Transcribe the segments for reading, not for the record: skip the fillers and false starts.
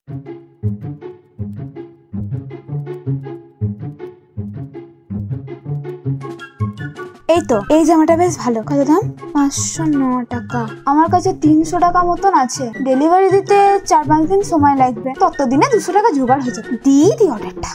এই তো এই জামাটা বেশ ভালো। কত দাম? 509 টাকা। আমার কাছে 300 টাকা মতন আছে। ডেলিভারি দিতে 4-5 দিন সময় লাগবে, ততদিনে 200 টাকা জোগাড় হয়ে যাবে। দিয়ে দিই অর্ডারটা।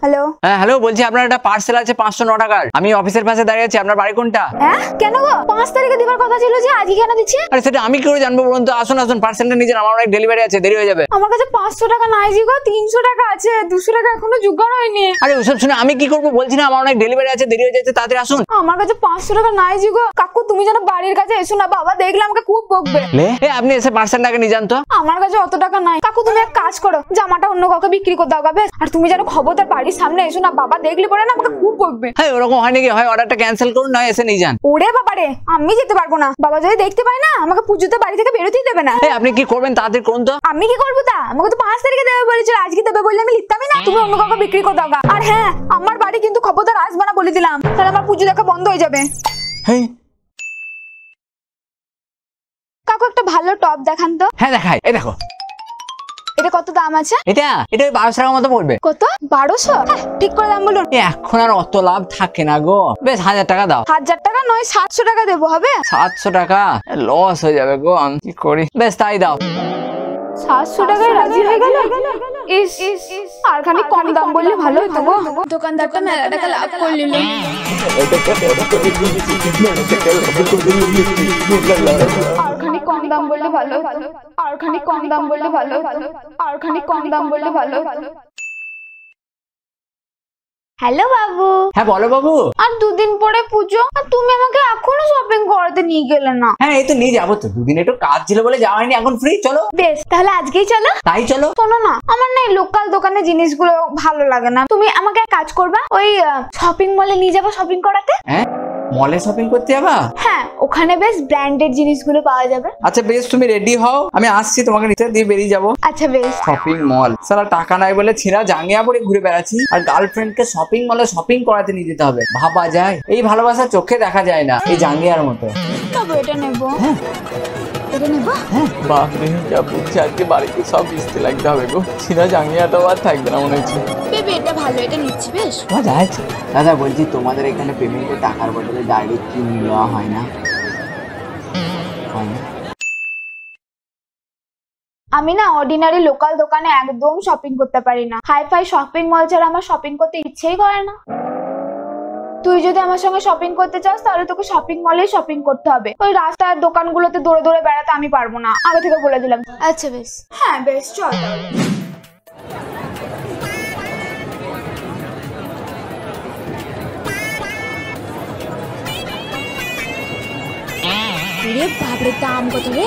হ্যালো। হ্যাঁ হ্যালো, বলছি আপনার একটা পার্সেল আছে 509 টাকার। আমি অফিসের পাশে দাঁড়িয়ে আছি। আপনার বাড়ি কোনটা? হ্যাঁ কেন গো? 5 তারিখে দিবার কথা ছিল যে আজকে কেন দিচ্ছি? আরে সেটা আমি কি করে জানবো বলুন তো? আসুন আসুন, পার্সেলটা নিয়ে যান, আমার অনেক ডেলিভারি আছে, দেরি হয়ে যাবে। আমার কাছে 500 টাকা নাই জি গো, 300 টাকা আছে, 200 টাকা এখনো জোগাড় হয়নি। আরে ওসব শুনে আমি কি করবো বলছি না, আমার অনেক ডেলিভারি আছে, দেরি হয়ে যাচ্ছে, তাড়াতাড়ি আসুন। আমার কাছে 500 টাকা নাই জি গো। কাকু তুমি যেন বাড়ির কাছে এসো না, বাবা দেখলে আমাকে খুব বকবে। আপনি এসে পার্সেলটাকে নিয়ে যান তো। আমার কাছে অত টাকা নাই কাকু, তুমি এক কাজ করো, জামাটা অন্য কাউকে বিক্রি করে দাও গা বেশ। আর তুমি যেন খবরদার বাড়ির সামনে এসো না, বাবা দেখলে পরে না আমাকে খুব বকবে। হ্যাঁ ওরকম হয় নাকি? হয় অর্ডারটা ক্যান্সেল করুন, নয় এসে নিয়ে যান। ওরে বাবা রে, আমি যেতে পারবো না, বাবা যদি দেখতে পায় না আমাকে পুজোতে বাড়ি থেকে বেরোতেই দেবে না। আপনি কি করবেন তাড়াতাড়ি করুন তো। আমি কি করবো তা? আমাকে তো 5 তারিখে দেবে বলেছিল, আজকে দেবে বললে আমি লিখতামই না। তুমি অন্য কাউকে বিক্রি করে দাও গা। আর হ্যাঁ, আমার বাড়ি কিন্তু খবরদার আসবে না বলে দিলাম, তাহলে আমার পুজো দেখা বন্ধ হয়ে যাবে। হ্যাঁ কাকু একটা ভালো টপ দেখান তো। হ্যাঁ দেখাই, এই দেখো। এটা কত দাম আছে? এটা 1200 টাকার মতো পড়বে। কত? 1200? ঠিক করে দাম বলুন। এখন আর অত লাভ থাকে না গো, বেশ 1000 টাকা দাও। 1000 টাকা নয়, 700 টাকা দেবো, হবে? 700 টাকা লস হয়ে যাবে গো, আমি কি করি? বেশ তাই দাও। 700 টাকায় রাজি হয়ে গেল। ইস, আর খানি কম দাম বললে ভালো হতো গো। দোকানদারটা মেলা টাকা লাভ করে নিল। আর খানি কম দাম বললে ভালো হতো, আর খানি কম দাম বললে ভালো হতো, আর খানি কম দাম বললে ভালো হতো। হ্যালো বাবু। হ্যাঁ বলো বাবু। আর 2 দিন পরে পুজো, আর তুমি আমাকে এখনো শপিং করতে নিয়ে গেলে না। হ্যাঁ এই তো নিয়ে যাবো তো, 2 দিন একটু কাজ ছিল বলে যাওয়া হয়নি, এখন ফ্রি, চলো। বেশ তাহলে আজকেই চলো। তাই চলো। শোনো না, আমার না লোকাল দোকানের জিনিসগুলো ভালো লাগে না। তুমি আমাকে এক কাজ করবা, ওই শপিং মলে নিয়ে যাবো শপিং করাতে। হ্যাঁ মলে শপিং করতে যাবা? হ্যাঁ, ওখানে বেশ ব্র্যান্ডেড জিনিসগুলো পাওয়া যাবে। আচ্ছা বেশ, তুমি রেডি হও, আমি আসছি, তোমাকে নিতে দিয়ে বেরিয়ে যাবো। আচ্ছা বেশ। শপিং মল, সারা টাকা নাই বলে ছেঁড়া জাঙ্গিয়া পরে ঘুরে বেড়াচ্ছি, আর গার্লফ্রেন্ডকে শপিং মলে শপিং করাতে নিয়ে যেতে হবে? ভাবা যায়? এই ভালোবাসা চোখে দেখা যায় না, এই জাঙ্গিয়ার মতো। তবে এটা নেবো। এটা নেবো। হ্যাঁ বাপ রে, যা বুঝছি আজকে বাড়িতে সব ইস্তে লাগতে হবে গো, ছেঁড়া জাঙ্গিয়াটাও আর থাকবে না মনে হচ্ছে। বেবি এটা ভালো, এটা নিচ্ছি। বেশ মজা আছে। দাদা বলছি, তোমাদের এখানে পেমেন্টের টাকার বদলে ডাইরেক্ট কি নেওয়া হয় না? আমি না অর্ডিনারি লোকাল দোকানে একদম শপিং করতে পারি না। হাই ফাই শপিং মল ছাড়া আমার শপিং করতে ইচ্ছেই করে না। তুই যদি আমার সঙ্গে শপিং করতে চাস তাহলে তোকে শপিং মলেই শপিং করতে হবে। ওই রাস্তার দোকানগুলোতে দৌড়ে দৌড়ে বেড়াতে আমি পারবো না, আগে থেকে বলে দিলাম। আচ্ছা বেশ। হ্যাঁ বেশ, চল তাহলে। রে বাপরে, দাম কত রে?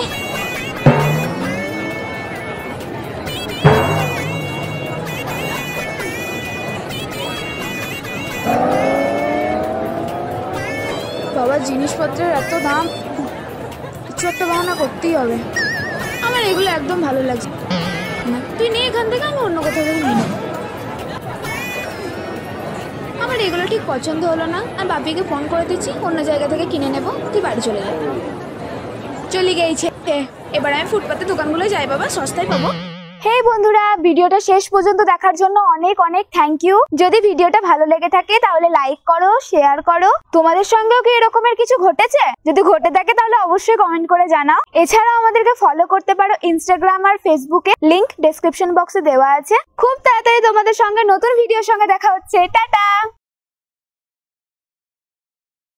বাবা জিনিসপত্রের এত দাম, কিছু একটা বাহানা করতেই হবে। আমার এগুলো একদম ভালো লাগছে না। তুই নিয়ে এখান থেকে, আমি অন্য কোথাও থেকে নিয়ে নেব। আমার এগুলো ঠিক পছন্দ হলো না, আর বাপিকে ফোন করে দিচ্ছি, অন্য জায়গা থেকে কিনে নেব। তুই বাড়ি চলে যা। চলে গেছে। এবার আমি ফুটপাতে দোকানগুলো যাই বাবা, সস্তায় পাবো। হেই বন্ধুরা, ভিডিওটা শেষ পর্যন্ত দেখার জন্য অনেক অনেক থ্যাংক ইউ। যদি ভিডিওটা ভালো লেগে থাকে তাহলে লাইক করো, শেয়ার করো। তোমাদের সঙ্গেও কি এরকমের কিছু ঘটেছে? যদি ঘটে থাকে তাহলে অবশ্যই কমেন্ট করে জানাও। এছাড়াও আমাদেরকে ফলো করতে পারো ইনস্টাগ্রাম আর ফেসবুকে, লিংক ডেসক্রিপশন বক্সে দেওয়া আছে। খুব তাড়াতাড়ি তোমাদের সঙ্গে নতুন ভিডিওর সঙ্গে দেখা হচ্ছে। টাটা।